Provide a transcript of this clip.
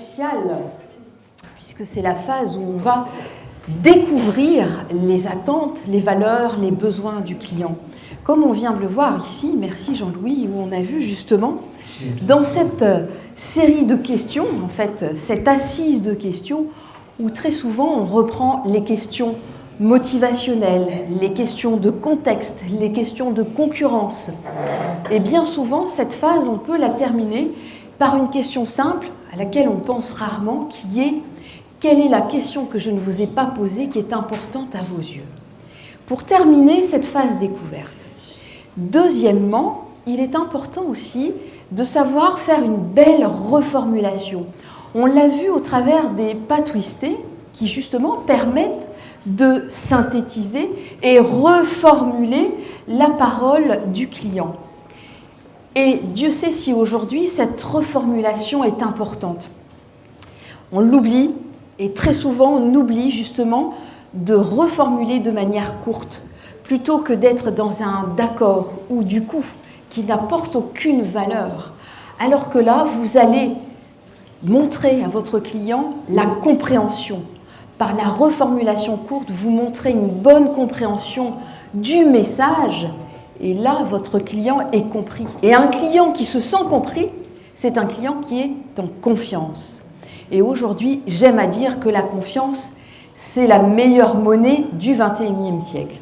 cruciale, puisque c'est la phase où on va découvrir les attentes, les valeurs, les besoins du client. Comme on vient de le voir ici, merci Jean-Louis, où on a vu justement, dans cette série de questions, en fait, cette assise de questions, où très souvent on reprend les questions motivationnelles, les questions de contexte, les questions de concurrence. Et bien souvent, cette phase, on peut la terminer par une question simple, à laquelle on pense rarement, qui est « Quelle est la question que je ne vous ai pas posée qui est importante à vos yeux ?» Pour terminer cette phase découverte. Deuxièmement, il est important aussi de savoir faire une belle reformulation. On l'a vu au travers des pas twistés qui justement permettent de synthétiser et reformuler la parole du client. Et Dieu sait si aujourd'hui cette reformulation est importante. On l'oublie et très souvent on oublie justement de reformuler de manière courte plutôt que d'être dans un d'accord ou du coup qui n'apporte aucune valeur. Alors que là, vous allez montrer à votre client la compréhension. Par la reformulation courte, vous montrez une bonne compréhension du message et là, votre client est compris. Et un client qui se sent compris, c'est un client qui est en confiance. Et aujourd'hui, j'aime à dire que la confiance, c'est la meilleure monnaie du XXIe siècle.